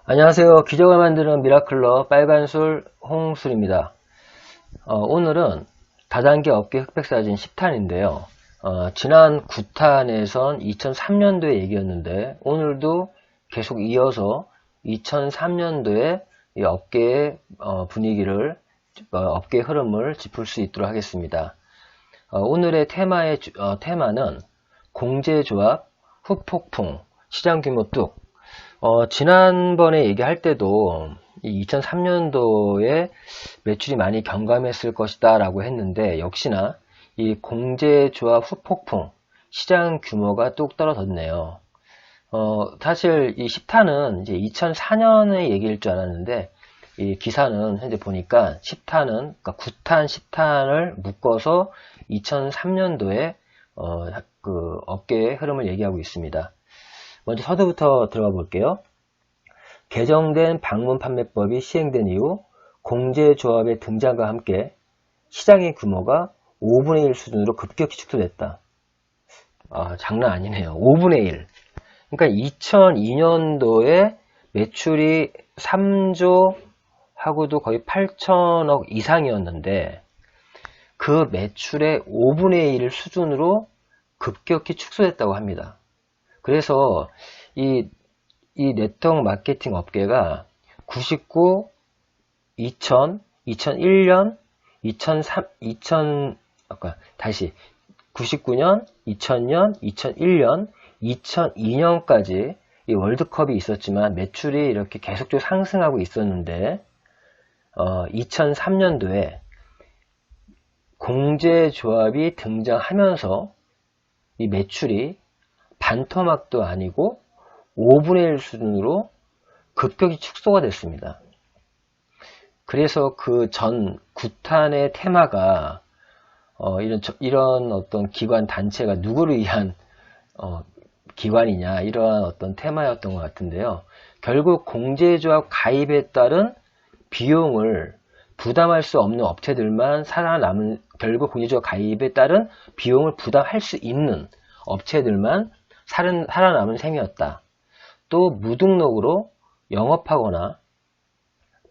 안녕하세요. 기적을 만드는 미라클러 빨간술 홍술입니다. 오늘은 다단계 업계 흑백사진 10탄인데요. 지난 9탄에선 2003년도의 얘기였는데 오늘도 계속 이어서 2003년도의 이 업계의 분위기를, 업계의 흐름을 짚을 수 있도록 하겠습니다. 오늘의 테마는 공제조합, 후폭풍, 시장 규모 뚝. 지난번에 얘기할 때도 이 2003년도에 매출이 많이 경감했을 것이다 라고 했는데, 역시나 이 공제조합 후폭풍, 시장 규모가 뚝 떨어졌네요. 사실 이 10탄은 이제 2004년의 얘기일 줄 알았는데, 이 기사는 현재 보니까 10탄은, 그러니까 9탄, 10탄을 묶어서 2003년도에 그 업계의 흐름을 얘기하고 있습니다. 먼저 서두부터 들어가 볼게요. 개정된 방문 판매법이 시행된 이후 공제조합의 등장과 함께 시장의 규모가 5분의 1 수준으로 급격히 축소됐다. 장난 아니네요. 5분의 1. 그러니까 2002년도에 매출이 3조 하고도 거의 8천억 이상이었는데 그 매출의 5분의 1 수준으로 급격히 축소됐다고 합니다. 그래서 이 네트워크 마케팅 업계가 99, 2000, 2001년, 99년, 2000년, 2001년, 2002년까지 이 월드컵이 있었지만 매출이 이렇게 계속적으로 상승하고 있었는데 2003년도에 공제조합이 등장하면서 이 매출이 반토막도 아니고 5분의 1 수준으로 급격히 축소가 됐습니다. 그래서 그 전 9탄의 테마가 이런 어떤 기관 단체가 누구를 위한 기관이냐, 이러한 어떤 테마였던 것 같은데요. 결국 공제조합 가입에 따른 비용을 부담할 수 없는 업체들만 결국 공제조합 가입에 따른 비용을 부담할 수 있는 업체들만 살아남은 셈이었다. 또 무등록으로 영업하거나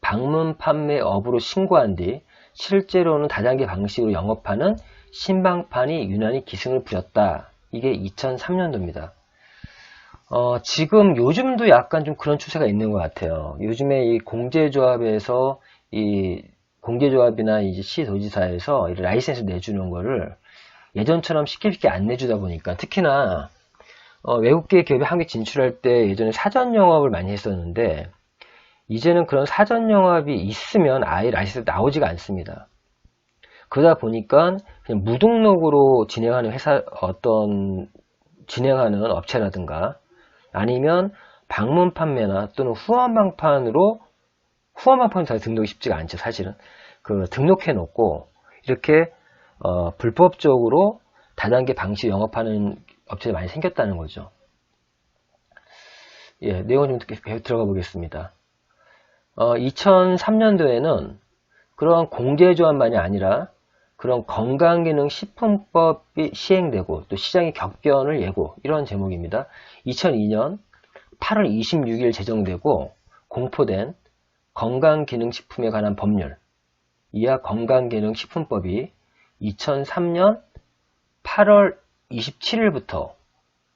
방문 판매업으로 신고한 뒤 실제로는 다단계 방식으로 영업하는 신방판이 유난히 기승을 부렸다. 이게 2003년도입니다. 지금 요즘도 약간 좀 그런 추세가 있는 것 같아요. 요즘에 이 공제조합에서 이 공제조합이나 이제 시도지사에서 라이센스 내주는 거를 예전처럼 쉽게 안 내주다 보니까, 특히나 외국계 기업이 한국에 진출할 때 예전에 사전 영업을 많이 했었는데 이제는 그런 사전 영업이 있으면 아예 라이센스 나오지가 않습니다. 그러다 보니까 그냥 무등록으로 진행하는 업체라든가 아니면 방문 판매나 또는 후원방판이 잘 등록이 쉽지가 않죠. 사실은 등록해 놓고 이렇게 불법적으로 다단계 방식 영업하는 업체들이 많이 생겼다는 거죠. 예, 내용 좀 들어가 보겠습니다. 2003년도에는 그런 공제조합만이 아니라 그런 건강기능식품법이 시행되고 또 시장의 격변을 예고, 이런 제목입니다. 2002년 8월 26일 제정되고 공포된 건강기능식품에 관한 법률, 이하 건강기능식품법이 2003년 8월 27일부터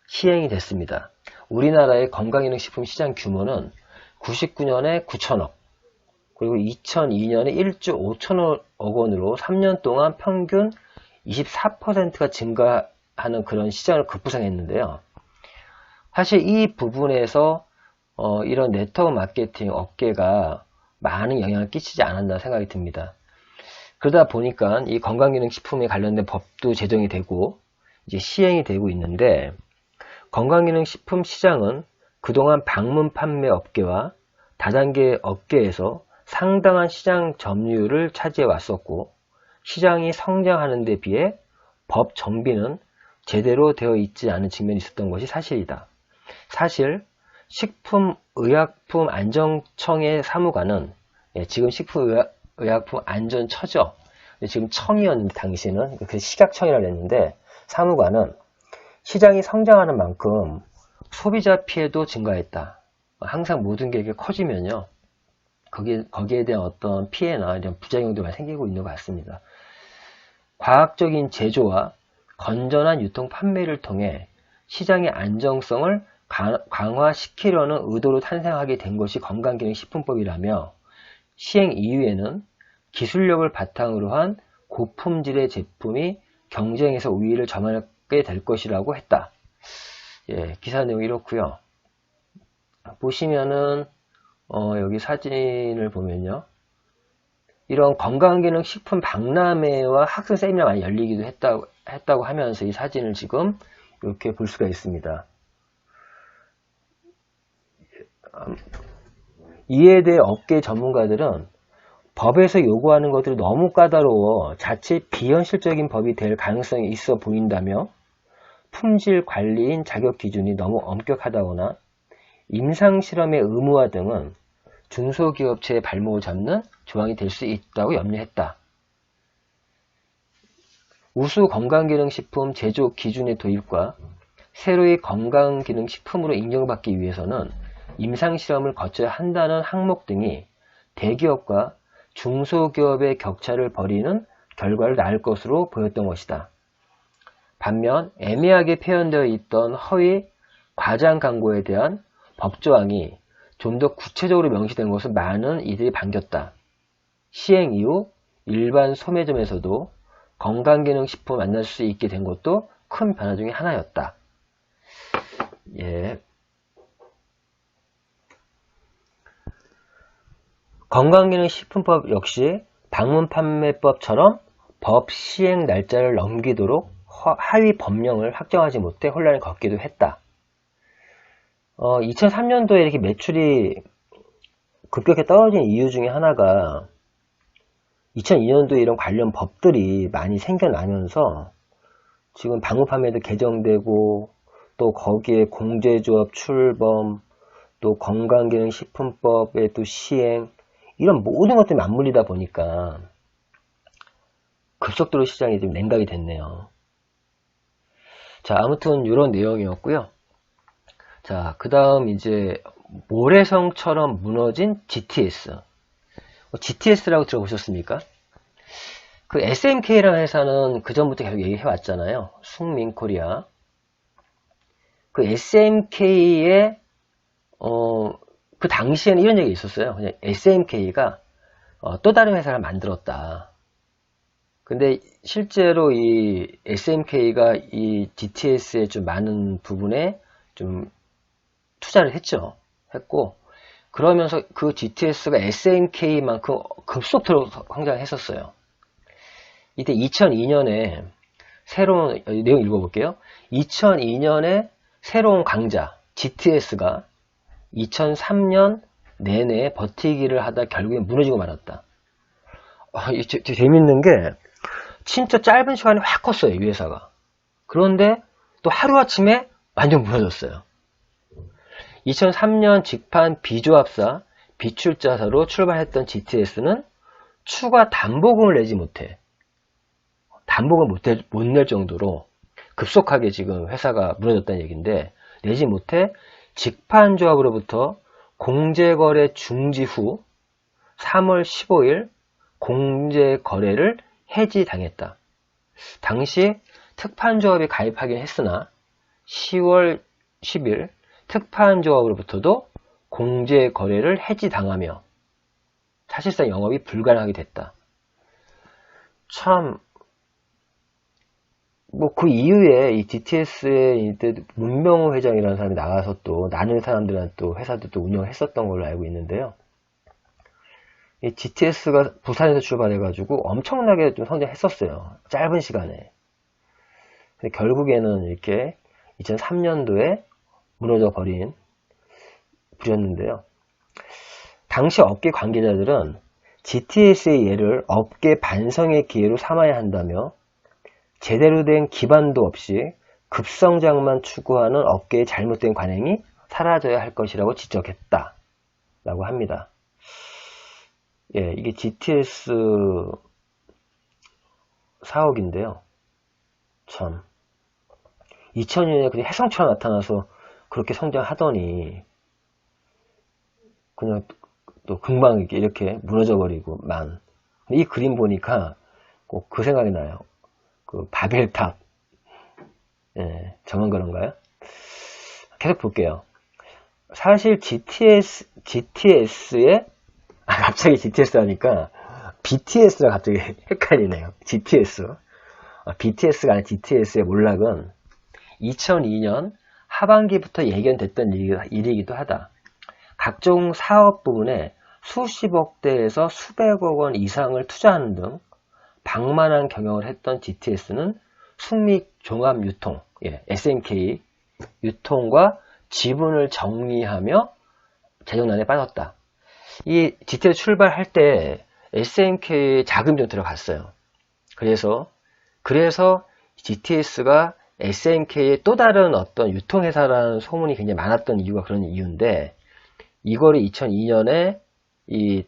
시행이 됐습니다. 우리나라의 건강기능식품 시장 규모는 99년에 9천억, 그리고 2002년에 1조 5천억 원으로 3년 동안 평균 24%가 증가하는 그런 시장을 급부상했는데요. 사실 이 부분에서 이런 네트워크 마케팅 업계가 많은 영향을 끼치지 않았나 생각이 듭니다. 그러다 보니까 이 건강기능식품에 관련된 법도 제정이 되고 이제 시행이 되고 있는데, 건강기능식품 시장은 그동안 방문 판매 업계와 다단계 업계에서 상당한 시장 점유율을 차지해 왔었고, 시장이 성장하는 데 비해 법 정비는 제대로 되어 있지 않은 측면이 있었던 것이 사실이다. 사실 식품의약품안전청의 사무관은, 지금 식품의약품안전처죠. 지금 청이었는데 당시는 그 식약청이라고 했는데, 사무관은 시장이 성장하는 만큼 소비자 피해도 증가했다. 항상 모든 게 이렇게 커지면요. 거기에 대한 어떤 피해나 이런 부작용도 많이 생기고 있는 것 같습니다. 과학적인 제조와 건전한 유통 판매를 통해 시장의 안정성을 강화시키려는 의도로 탄생하게 된 것이 건강기능식품법이라며 시행 이후에는 기술력을 바탕으로 한 고품질의 제품이 경쟁에서 우위를 점하게 될 것이라고 했다. 예, 기사 내용이 이렇고요. 보시면은 여기 사진을 보면요. 이런 건강기능식품 박람회와 학생 세미나 많이 열리기도 했다고 하면서 이 사진을 지금 이렇게 볼 수가 있습니다. 이에 대해 업계 전문가들은 법에서 요구하는 것들이 너무 까다로워 자칫 비현실적인 법이 될 가능성이 있어 보인다며 품질 관리인 자격 기준이 너무 엄격하다거나 임상실험의 의무화 등은 중소기업체의 발목을 잡는 조항이 될 수 있다고 염려했다. 우수 건강기능식품 제조 기준의 도입과 새로이 건강기능식품으로 인정받기 위해서는 임상실험을 거쳐야 한다는 항목 등이 대기업과 중소기업의 격차를 벌이는 결과를 낳을 것으로 보였던 것이다. 반면 애매하게 표현되어 있던 허위 과장 광고에 대한 법조항이 좀 더 구체적으로 명시된 것을 많은 이들이 반겼다. 시행 이후 일반 소매점에서도 건강기능식품 만날 수 있게 된 것도 큰 변화 중에 하나였다. 예. 건강기능식품법 역시 방문판매법처럼 법 시행 날짜를 넘기도록 하위 법령을 확정하지 못해 혼란을 겪기도 했다. 2003년도에 이렇게 매출이 급격히 떨어진 이유 중에 하나가 2002년도에 이런 관련 법들이 많이 생겨나면서 지금 방문판매도 개정되고 또 거기에 공제조합 출범 또 건강기능식품법의 또 시행 이런 모든 것들이 맞물리다 보니까 급속도로 시장이 좀 냉각이 됐네요. 자, 아무튼 이런 내용이었고요. 자, 그 다음 이제 모래성처럼 무너진 GTS. GTS라고 들어보셨습니까? 그 SMK라는 회사는 그 전부터 계속 얘기해 왔잖아요. 숙민코리아. 그 SMK의 그 당시에는 이런 얘기 있었어요. 그냥 SMK가 또 다른 회사를 만들었다. 근데 실제로 이 SMK가 이 GTS에 좀 많은 부분에 좀 투자를 했고, 그러면서 그 GTS가 SMK만큼 급속도로 성장했었어요. 이때 2002년에 새로운, 내용 읽어볼게요. 2002년에 새로운 강자 GTS가 2003년 내내 버티기를 하다 결국엔 무너지고 말았다. 재밌는 게 진짜 짧은 시간에 확 컸어요, 이 회사가. 그런데 또 하루아침에 완전 무너졌어요. 2003년 직판 비조합사 비출자사로 출발했던 GTS는 추가 담보금을 내지 못해. 담보금을 못 낼 정도로 급속하게 지금 회사가 무너졌다는 얘기인데, 내지 못해 직판조합으로부터 공제거래 중지 후 3월 15일 공제거래를 해지당했다. 당시 특판조합에 가입하긴 했으나 10월 10일 특판조합으로부터도 공제거래를 해지당하며 사실상 영업이 불가능하게 됐다. 참, 뭐 그 이후에 이 DTS의 이때 문명호 회장이라는 사람이 나와서 또 나는 사람들한테 또 회사도 또 운영했었던 걸로 알고 있는데요. 이 GTS가 부산에서 출발해가지고 엄청나게 좀 성장했었어요. 짧은 시간에. 근데 결국에는 이렇게 2003년도에 무너져 버린 부였는데요. 당시 업계 관계자들은 GTS의 예를 업계 반성의 기회로 삼아야 한다며 제대로 된 기반도 없이 급성장만 추구하는 업계의 잘못된 관행이 사라져야 할 것이라고 지적했다. 라고 합니다. 예, 이게 GTS 사옥인데요. 참. 2000년에 그냥 혜성처럼 나타나서 그렇게 성장하더니 그냥 또 금방 이렇게 무너져 버리고만. 이 그림 보니까 꼭 그 생각이 나요. 그 바벨탑. 예, 저만 그런가요? 계속 볼게요. 사실 GTS에 갑자기 GTS 하니까 BTS가 갑자기 헷갈리네요. GTS. BTS가 아니라 GTS의 몰락은 2002년 하반기부터 예견됐던 일이기도 하다. 각종 사업 부분에 수십억 대에서 수백억 원 이상을 투자하는 등 방만한 경영을 했던 GTS는 숙미 종합 유통, SMK 유통과 지분을 정리하며 재정난에 빠졌다. 이 GTS 출발할 때 SMK 자금이 좀 들어갔어요. 그래서 GTS가 SMK의 또 다른 어떤 유통회사라는 소문이 굉장히 많았던 이유가 그런 이유인데, 이거를 2002년에 이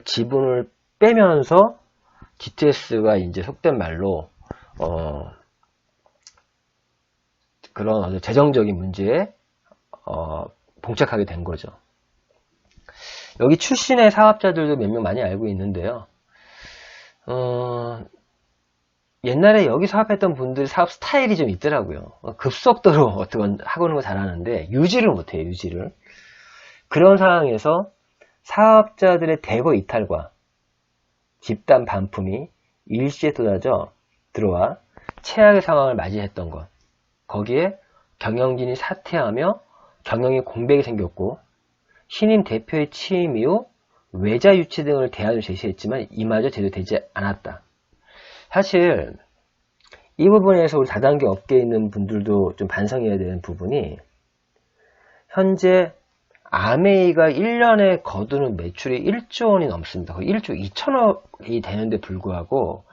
지분을 빼면서 GTS가 이제 속된 말로 그런 재정적인 문제에 봉착하게 된 거죠. 여기 출신의 사업자들도 몇 명 많이 알고 있는데요. 옛날에 여기 사업했던 분들 사업 스타일이 좀 있더라고요. 급속도로 어떻게 하고 있는 거 잘하는데 유지를 못해요. 유지를. 그런 상황에서 사업자들의 대거 이탈과 집단 반품이 일시에 쏟아져 들어와 최악의 상황을 맞이했던 것. 거기에 경영진이 사퇴하며 경영에 공백이 생겼고, 신임 대표의 취임 이후 외자 유치 등을 대안을 제시했지만 이마저 제대로 되지 않았다. 사실 이 부분에서 우리 다단계 업계에 있는 분들도 좀 반성해야 되는 부분이, 현재 아메이가 1년에 거두는 매출이 1조 원이 넘습니다. 거의 1조 2천억이 되는데 불구하고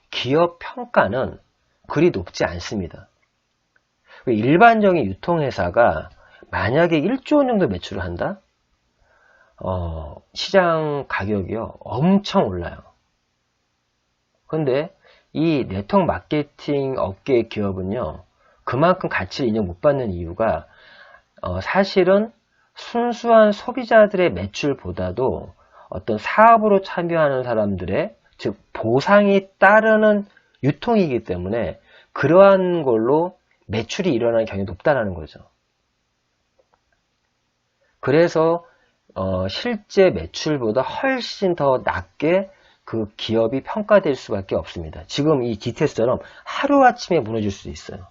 기업 평가는 그리 높지 않습니다. 일반적인 유통회사가 만약에 1조 원 정도 매출을 한다? 시장 가격이요, 엄청 올라요. 근데 이 네트워크 마케팅 업계의 기업은요, 그만큼 가치를 인정 못 받는 이유가, 사실은 순수한 소비자들의 매출보다도 어떤 사업으로 참여하는 사람들의, 즉 보상이 따르는 유통이기 때문에 그러한 걸로 매출이 일어나는 경향이 높다라는 거죠. 그래서 실제 매출보다 훨씬 더 낮게 그 기업이 평가될 수밖에 없습니다. 지금 이 GTS처럼 하루아침에 무너질 수 있어요.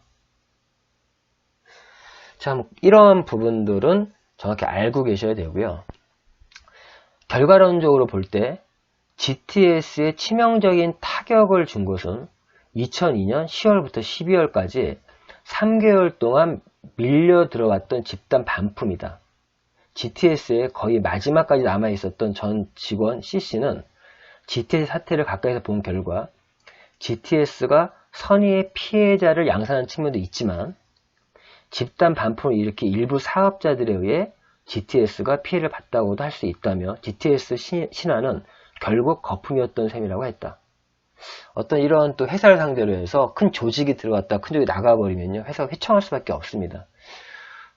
참, 이런 부분들은 정확히 알고 계셔야 되고요. 결과론적으로 볼 때 GTS에 치명적인 타격을 준 것은 2002년 10월부터 12월까지 3개월 동안 밀려 들어왔던 집단 반품이다. GTS에 거의 마지막까지 남아있었던 전 직원 C씨는 GTS 사태를 가까이서 본 결과 GTS가 선의의 피해자를 양산하는 측면도 있지만, 집단 반품을 일으킨 일부 사업자들에 의해 GTS가 피해를 봤다고도 할 수 있다며, GTS 신화는 결국 거품이었던 셈이라고 했다. 어떤 이런 또 회사를 상대로 해서 큰 조직이 들어갔다 큰 조직이 나가버리면요, 회사가 휘청할 수밖에 없습니다.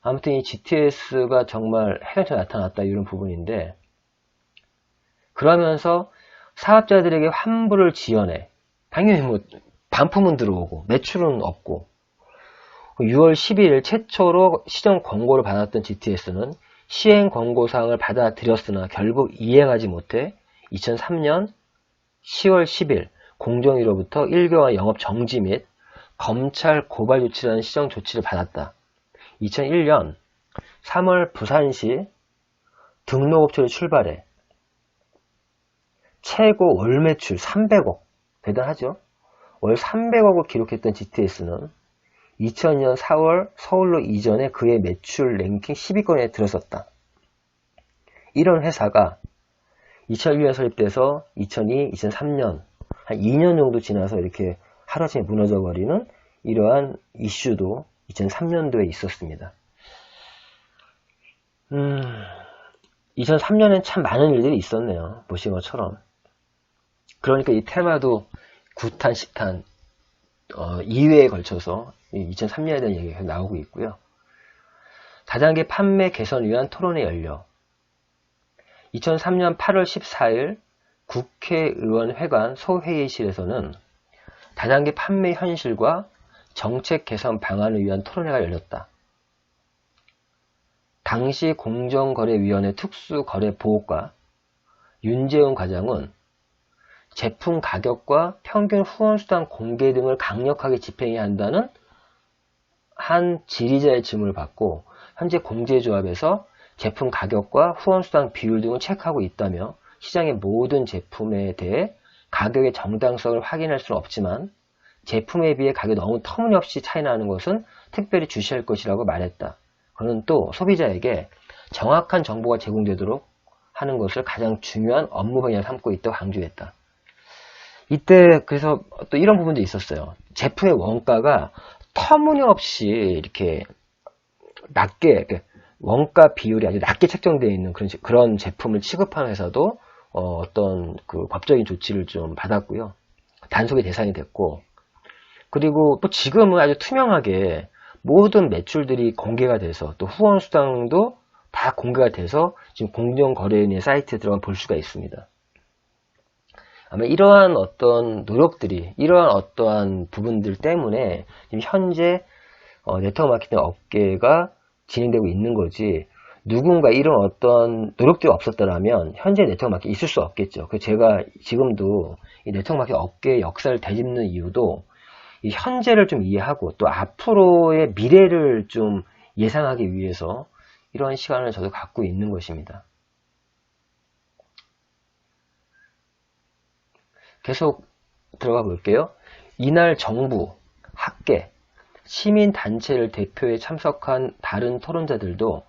아무튼 이 GTS가 정말 해전처럼 나타났다, 이런 부분인데, 그러면서 사업자들에게 환불을 지연해. 당연히 뭐 반품은 들어오고 매출은 없고, 6월 12일 최초로 시정 권고를 받았던 GTS는 시행 권고사항을 받아들였으나 결국 이행하지 못해 2003년 10월 10일 공정위로부터 1개월 영업 정지 및 검찰 고발 조치라는 시정 조치를 받았다. 2001년 3월 부산시 등록업체를 출발해 최고 월 매출 300억, 대단하죠? 월 300억을 기록했던 GTS는 2002년 4월 서울로 이전해 그의 매출 랭킹 10위권에 들어섰다. 이런 회사가 2001년 설립돼서 2002, 2003년 한 2년 정도 지나서 이렇게 하루아침에 무너져버리는 이러한 이슈도 2003년도에 있었습니다. 2003년엔 참 많은 일들이 있었네요. 보신 것처럼. 그러니까 이 테마도 9탄, 10탄 2회에 걸쳐서 2003년에 대한 얘기가 나오고 있고요. 다단계 판매 개선을 위한 토론회 열려. 2003년 8월 14일 국회의원회관 소회의실에서는 다단계 판매 현실과 정책 개선 방안을 위한 토론회가 열렸다. 당시 공정거래위원회 특수거래보호과 윤재훈 과장은 제품 가격과 평균 후원수당 공개 등을 강력하게 집행해야 한다는 한 질의자의 질문을 받고 현재 공제조합에서 제품 가격과 후원수당 비율 등을 체크하고 있다며 시장의 모든 제품에 대해 가격의 정당성을 확인할 수는 없지만 제품에 비해 가격이 너무 터무니없이 차이 나는 것은 특별히 주시할 것이라고 말했다. 그는 또 소비자에게 정확한 정보가 제공되도록 하는 것을 가장 중요한 업무 방향을 삼고 있다고 강조했다. 이때 그래서 또 이런 부분도 있었어요. 제품의 원가가 터무니없이 이렇게 낮게 원가 비율이 아주 낮게 책정되어 있는 그런 제품을 취급한 회사도 어떤 그 법적인 조치를 좀 받았고요. 단속의 대상이 됐고, 그리고 또 지금은 아주 투명하게 모든 매출들이 공개가 돼서 또 후원 수당도 다 공개가 돼서 지금 공정거래위원회 사이트에 들어가 볼 수가 있습니다. 아마 이러한 어떤 노력들이, 이러한 어떠한 부분들 때문에 지금 현재 네트워크 마케팅 업계가 진행되고 있는 거지, 누군가 이런 어떤 노력들이 없었더라면 현재 네트워크 마케팅 있을 수 없겠죠. 그 제가 지금도 이 네트워크 마케팅 업계의 역사를 되짚는 이유도 이 현재를 좀 이해하고 또 앞으로의 미래를 좀 예상하기 위해서 이러한 시간을 저도 갖고 있는 것입니다. 계속 들어가 볼게요. 이날 정부, 학계, 시민단체를 대표해 참석한 다른 토론자들도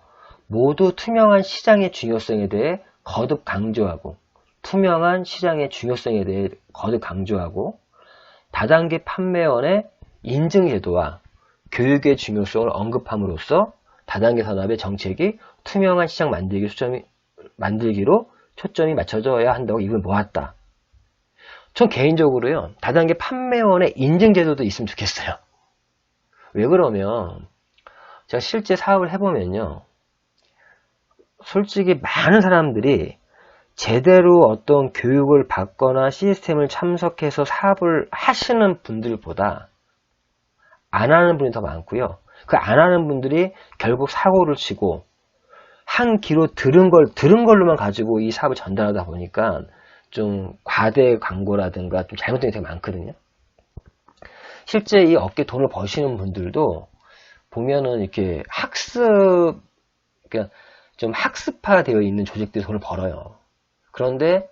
모두 투명한 시장의 중요성에 대해 거듭 강조하고 다단계 판매원의 인증제도와 교육의 중요성을 언급함으로써 다단계 산업의 정책이 투명한 시장 만들기로 초점이 맞춰져야 한다고 입을 모았다. 전 개인적으로요, 다단계 판매원의 인증제도도 있으면 좋겠어요. 왜 그러면 제가 실제 사업을 해보면요, 솔직히 많은 사람들이 제대로 어떤 교육을 받거나 시스템을 참석해서 사업을 하시는 분들보다 안 하는 분이 더 많고요. 그 안 하는 분들이 결국 사고를 치고 한 귀로 들은 걸로만 가지고 이 사업을 전달하다 보니까 좀 과대 광고라든가 좀 잘못된 게 되게 많거든요. 실제 이 업계 돈을 버시는 분들도 보면은 이렇게 그러니까 좀 학습화되어 있는 조직들이 돈을 벌어요. 그런데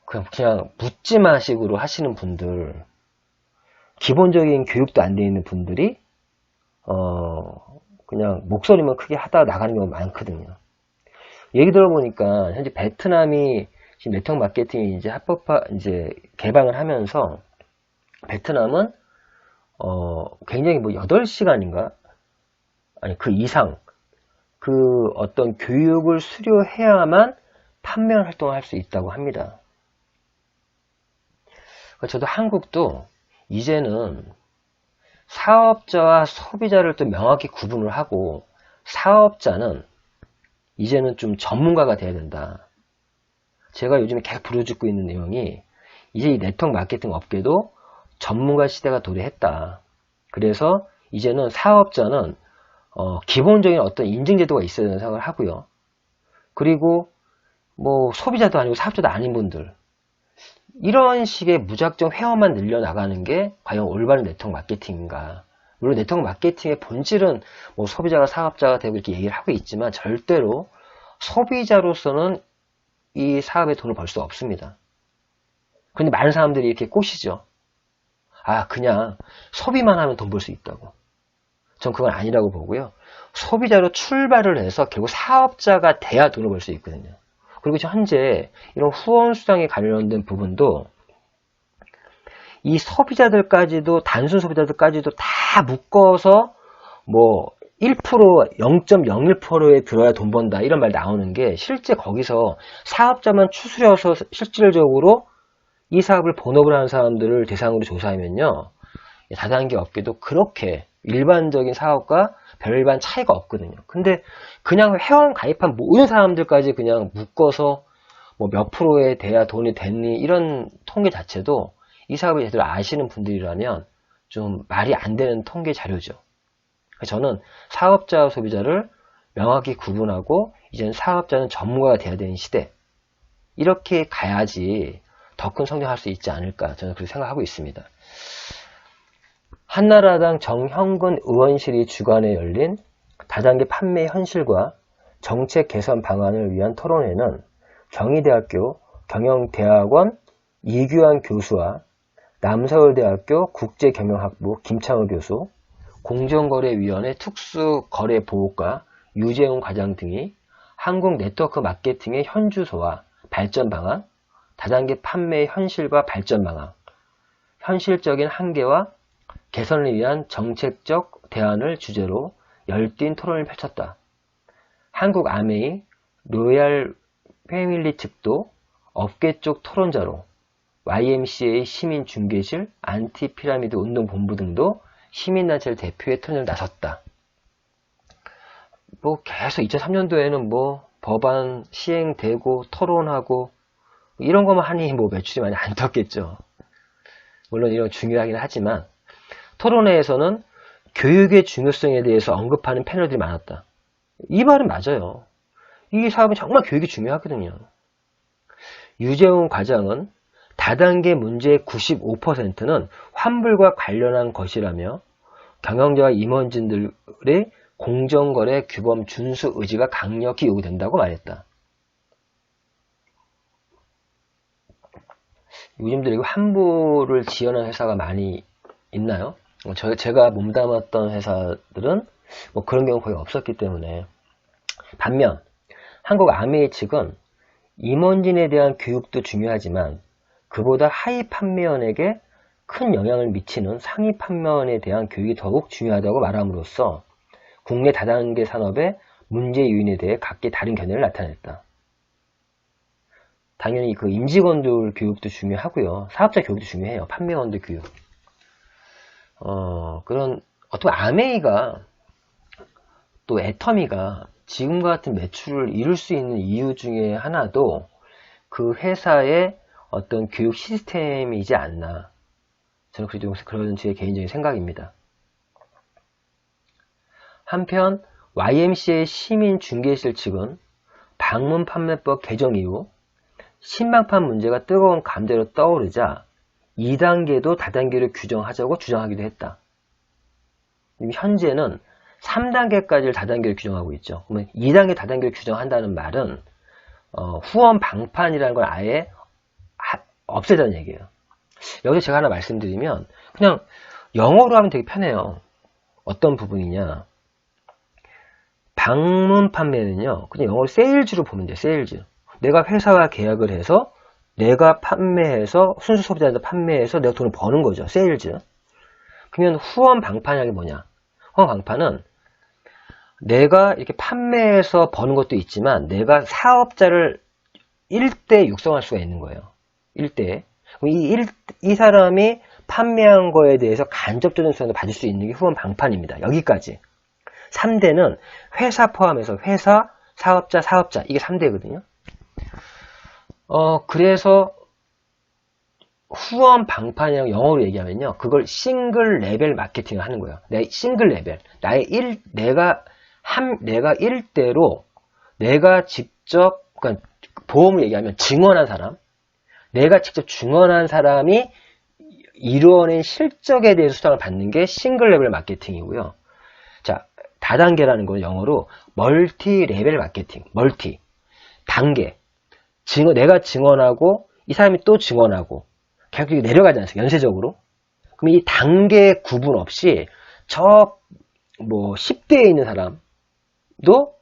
그냥 묻지마 식으로 하시는 분들, 기본적인 교육도 안 되어 있는 분들이 그냥 목소리만 크게 하다 나가는 경우가 많거든요. 얘기 들어보니까 현재 베트남이 지금 네트워크 마케팅이 이제 개방을 하면서 베트남은 굉장히 뭐 8시간인가? 아니 그 이상 그 어떤 교육을 수료해야만 판매 활동을 할 수 있다고 합니다. 저도 한국도 이제는 사업자와 소비자를 또 명확히 구분을 하고 사업자는 이제는 좀 전문가가 돼야 된다. 제가 요즘에 계속 부르짖고 있는 내용이 이제 이 네트워크 마케팅 업계도 전문가 시대가 도래했다. 그래서 이제는 사업자는 기본적인 어떤 인증제도가 있어야 된다고 생각을 하고요. 그리고 뭐 소비자도 아니고 사업자도 아닌 분들, 이런 식의 무작정 회원만 늘려나가는 게 과연 올바른 네트워크 마케팅인가. 물론 네트워크 마케팅의 본질은 뭐 소비자가 사업자가 되고 이렇게 얘기를 하고 있지만 절대로 소비자로서는 이 사업에 돈을 벌 수 없습니다. 근데 많은 사람들이 이렇게 꼬시죠. 그냥 소비만 하면 돈 벌 수 있다고. 전 그건 아니라고 보고요. 소비자로 출발을 해서 결국 사업자가 돼야 돈을 벌 수 있거든요. 그리고 현재 이런 후원 수당에 관련된 부분도 이 소비자들까지도, 단순 소비자들까지도 다 묶어서 뭐 1%, 0.01%에 들어야 돈 번다 이런 말 나오는 게 실제 거기서 사업자만 추스려서 실질적으로 이 사업을 본업을 하는 사람들을 대상으로 조사하면요, 다단계 업계도 그렇게 일반적인 사업과 별반 차이가 없거든요. 근데 그냥 회원 가입한 모든 사람들까지 그냥 묶어서 뭐 몇 프로에 돼야 돈이 됐니 이런 통계 자체도 이 사업을 제대로 아시는 분들이라면 좀 말이 안 되는 통계 자료죠. 저는 사업자와 소비자를 명확히 구분하고 이제는 사업자는 전문가가 돼야 되는 시대, 이렇게 가야지 더 큰 성장할 수 있지 않을까, 저는 그렇게 생각하고 있습니다. 한나라당 정형근 의원실이 주관에 열린 다단계 판매 현실과 정책 개선 방안을 위한 토론회는 경희대학교 경영대학원 이규환 교수와 남서울대학교 국제경영학부 김창호 교수, 공정거래위원회 특수거래보호과 유재훈 과장 등이 한국 네트워크 마케팅의 현주소와 발전 방안, 다단계 판매의 현실과 발전 방안, 현실적인 한계와 개선을 위한 정책적 대안을 주제로 열띤 토론을 펼쳤다. 한국 아메이 로얄 패밀리 측도 업계 쪽 토론자로 YMCA 시민중개실, 안티피라미드 운동본부 등도 시민단체를 대표해 토론을 나섰다. 뭐 계속 2003년도에는 뭐 법안 시행되고 토론하고 이런 것만 하니 뭐 매출이 많이 안 떴겠죠. 물론 이런 거 중요하긴 하지만 토론회에서는 교육의 중요성에 대해서 언급하는 패널들이 많았다. 이 말은 맞아요. 이 사업은 정말 교육이 중요하거든요. 유재훈 과장은 다단계 문제의 95%는 환불과 관련한 것이라며 경영자와 임원진들의 공정거래 규범 준수 의지가 강력히 요구된다고 말했다. 요즘들 이거 환불을 지원하는 회사가 많이 있나요? 제가 몸담았던 회사들은 뭐 그런 경우 거의 없었기 때문에. 반면 한국 아메이 측은 임원진에 대한 교육도 중요하지만 그보다 하위 판매원에게 큰 영향을 미치는 상위 판매원에 대한 교육이 더욱 중요하다고 말함으로써 국내 다단계 산업의 문제 요인에 대해 각기 다른 견해를 나타냈다. 당연히 그 임직원들 교육도 중요하고요. 사업자 교육도 중요해요. 판매원들 교육. 그런 어떻게 아메이가 또 애터미가 지금과 같은 매출을 이룰 수 있는 이유 중에 하나도 그 회사의 어떤 교육 시스템이지 않나. 저는 그런 제 개인적인 생각입니다. 한편 YMCA 시민중개실 측은 방문 판매법 개정 이후 신방판 문제가 뜨거운 감자로 떠오르자 2단계도 다단계로 규정하자고 주장하기도 했다. 현재는 3단계까지를 다단계로 규정하고 있죠. 그러면 2단계 다단계로 규정한다는 말은 후원 방판이라는 걸 아예 없애자는 얘기예요. 여기서 제가 하나 말씀드리면 그냥 영어로 하면 되게 편해요. 어떤 부분이냐, 방문 판매는요 그냥 영어로 세일즈로 보면 돼요. 세일즈. 내가 회사와 계약을 해서 내가 판매해서 순수 소비자한테 판매해서 내가 돈을 버는 거죠. 세일즈. 그러면 후원 방판이라는 게 뭐냐, 후원 방판은 내가 이렇게 판매해서 버는 것도 있지만 내가 사업자를 1대 육성할 수가 있는 거예요. 1대. 이 사람이 판매한 거에 대해서 간접적인 수익을 받을 수 있는 게 후원 방판입니다. 여기까지. 3대는 회사 포함해서 회사, 사업자, 이게 3대거든요. 그래서 후원 방판이라고 영어로 얘기하면요, 그걸 싱글 레벨 마케팅을 하는 거예요. 싱글 레벨. 내가 1대로 내가 직접, 그러니까 보험을 얘기하면 증언한 사람, 내가 직접 증언한 사람이 이루어낸 실적에 대해서 수당을 받는 게 싱글 레벨 마케팅이고요. 자, 다단계라는 건 영어로 멀티 레벨 마케팅, 멀티, 단계. 내가 증언하고 이 사람이 또 증언하고 계속 내려가지 않습니까? 연쇄적으로. 그럼 이 단계 구분 없이 저 뭐 10대에 있는 사람도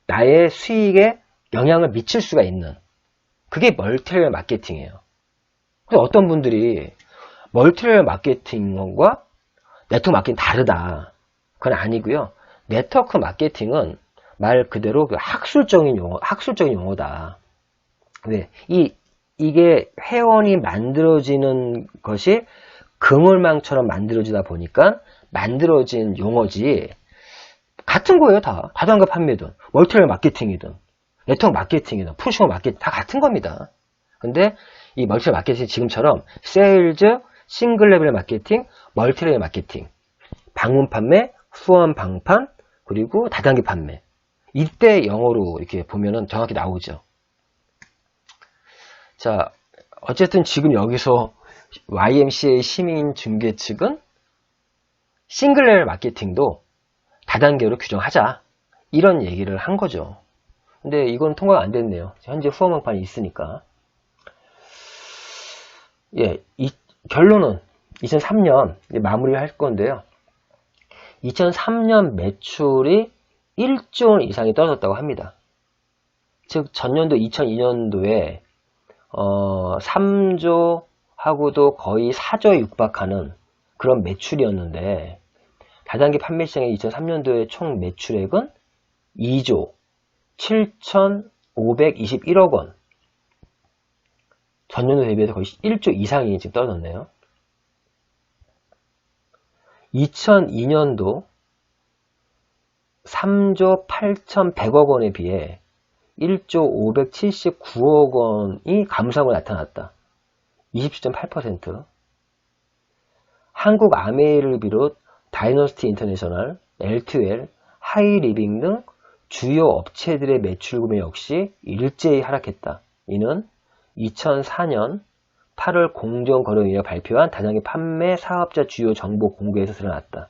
나의 수익에 영향을 미칠 수가 있는, 그게 멀티레벨 마케팅이에요. 그래서 어떤 분들이 멀티레벨 마케팅과 네트워크 마케팅 다르다. 그건 아니고요. 네트워크 마케팅은 말 그대로 학술적인 용어다. 왜? 이게 회원이 만들어지는 것이 그물망처럼 만들어지다 보니까 만들어진 용어지, 같은 거예요. 다단계 판매든 멀티레벨 마케팅이든. 네트워크 마케팅이나 푸시업 마케팅 다 같은 겁니다. 근데 이 멀티 마케팅 지금처럼 세일즈, 싱글 레벨 마케팅, 멀티 레벨 마케팅, 방문 판매, 후원 방판, 그리고 다단계 판매. 이때 영어로 이렇게 보면은 정확히 나오죠. 자, 어쨌든 지금 여기서 YMCA 시민 중개 측은 싱글 레벨 마케팅도 다단계로 규정하자. 이런 얘기를 한 거죠. 근데 이건 통과가 안 됐네요. 현재 후원 방판이 있으니까. 예, 결론은 2003년 마무리할 건데요. 2003년 매출이 1조 원 이상이 떨어졌다고 합니다. 즉 전년도 2002년도에 3조 하고도 거의 4조에 육박하는 그런 매출이었는데 다단계 판매 시장의 2003년도의 총 매출액은 2조 7,521억 원. 전년도 대비해서 거의 1조 이상이 지금 떨어졌네요. 2002년도 3조 8,100억 원에 비해 1조 579억 원이 감소함으로 나타났다. 27.8%. 한국 아메이를 비롯 다이너스티 인터내셔널, L2L, 하이리빙 등 주요 업체들의 매출 구매 역시 일제히 하락했다. 이는 2004년 8월 공정거래위가 발표한 다단계 판매 사업자 주요 정보 공개에서 드러났다.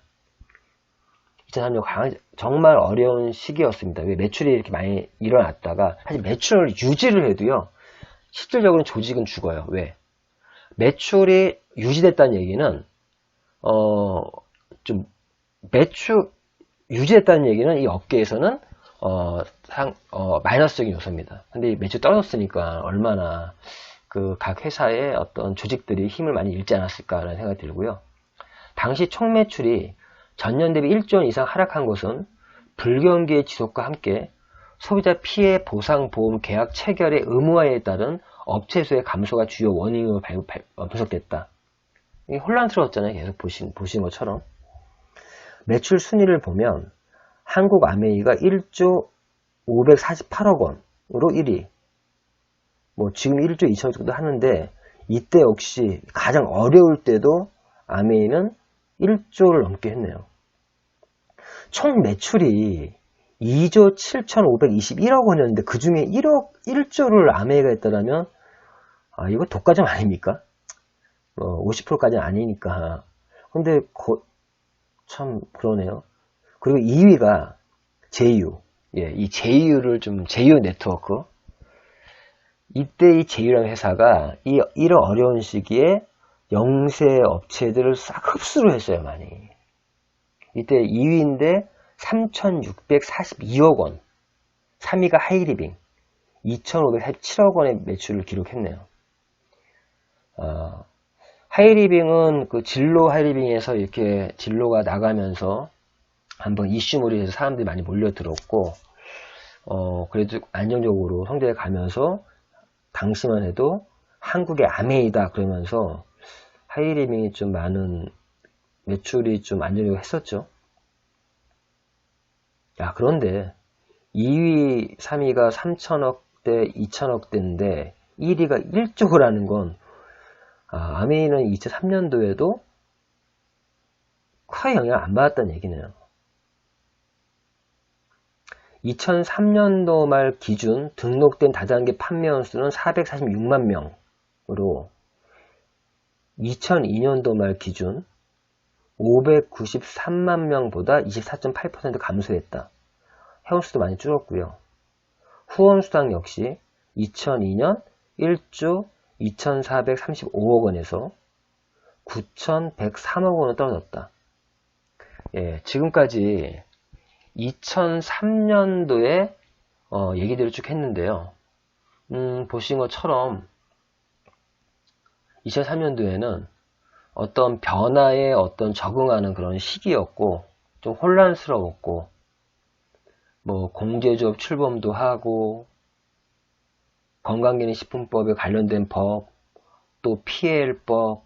2003년 정말 어려운 시기였습니다. 왜 매출이 이렇게 많이 일어났다가 사실 매출을 유지를 해도요 실질적으로 조직은 죽어요. 왜? 매출이 유지됐다는 얘기는 좀 매출 유지됐다는 얘기는 이 업계에서는 마이너스적인 요소입니다. 근데 매출 떨어졌으니까 얼마나 그 각 회사의 어떤 조직들이 힘을 많이 잃지 않았을까라는 생각이 들고요. 당시 총 매출이 전년 대비 1조 원 이상 하락한 것은 불경기의 지속과 함께 소비자 피해 보상 보험 계약 체결의 의무화에 따른 업체 수의 감소가 주요 원인으로 분석됐다. 이게 혼란스러웠잖아요. 계속 보신 것처럼. 매출 순위를 보면 한국 아메이가 1조 548억 원으로 1위. 뭐 지금 1조 2천억 정도 하는데 이때 역시 가장 어려울 때도 아메이는 1조를 넘게 했네요. 총 매출이 2조 7,521억 원이었는데 그 중에 1조를 아메이가 했다면 이거 독과점 아닙니까? 50%까지는 아니니까. 근데 참 그러네요. 그리고 2위가 제휴. 예, 이 제휴를 제휴 네트워크. 이때 이 제휴라는 회사가 이런 어려운 시기에 영세 업체들을 싹 흡수를 했어요, 많이. 이때 2위인데 3,642억 원. 3위가 하이리빙. 2,547억 원의 매출을 기록했네요. 하이리빙은 그 진로 하이리빙에서 이렇게 진로가 나가면서 한번 이슈몰이 돼서 사람들이 많이 몰려들었고, 그래도 안정적으로 성장해 가면서 당시만 해도 한국의 아메이다 그러면서 하이리빙이 좀 많은 매출이 좀 안정적으로 했었죠. 그런데 2위, 3위가 3천억대, 2천억대인데 1위가 1조라는 건 아메이는 2003년도에도 크게 영향을 안 받았다는 얘기네요. 2003년도 말 기준 등록된 다단계 판매원 수는 446만 명으로 2002년도 말 기준 593만 명보다 24.8% 감소했다. 회원수도 많이 줄었고요. 후원수당 역시 2002년 1조 2435억 원에서 9103억 원으로 떨어졌다. 예, 지금까지 2003년도에 얘기들을 쭉 했는데요. 보신 것처럼 2003년도에는 어떤 변화에 적응하는 그런 시기였고 좀 혼란스러웠고 뭐 공제조합 출범도 하고 건강기능식품법에 관련된 법, 또 PL법,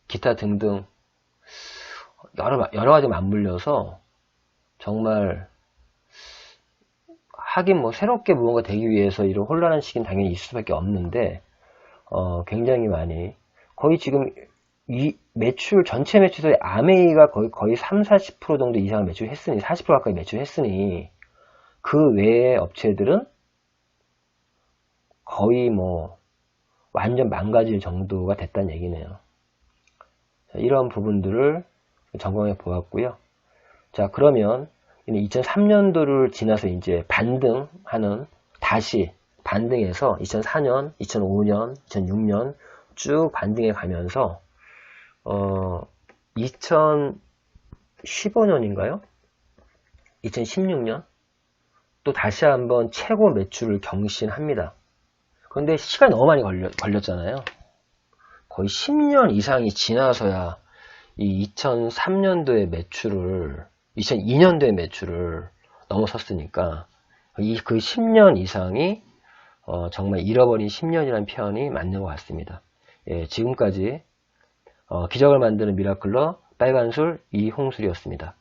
기타 등등 여러 가지 맞물려서 정말 하긴 뭐 새롭게 무언가 되기 위해서 이런 혼란한 시기는 당연히 있을 수밖에 없는데 굉장히 많이 거의 지금 이 매출 전체 매출의 아메이가 거의 3-40% 정도 이상을 매출했으니 40% 가까이 매출했으니 그 외의 업체들은 거의 뭐 완전 망가질 정도가 됐다는 얘기네요. 자, 이런 부분들을 점검해 보았고요. 자, 그러면 2003년도를 지나서 이제 반등하는, 다시 반등해서 2004년, 2005년, 2006년 쭉 반등해 가면서 2015년인가요? 2016년 또 다시 한번 최고 매출을 경신합니다. 그런데 시간이 너무 많이 걸렸잖아요. 거의 10년 이상이 지나서야 이 2003년도의 매출을 2002년도의 매출을 넘어섰으니까 그 10년 이상이 정말 잃어버린 10년이라는 표현이 맞는 것 같습니다. 예, 지금까지 기적을 만드는 미라클러 빨간술 이홍술이었습니다.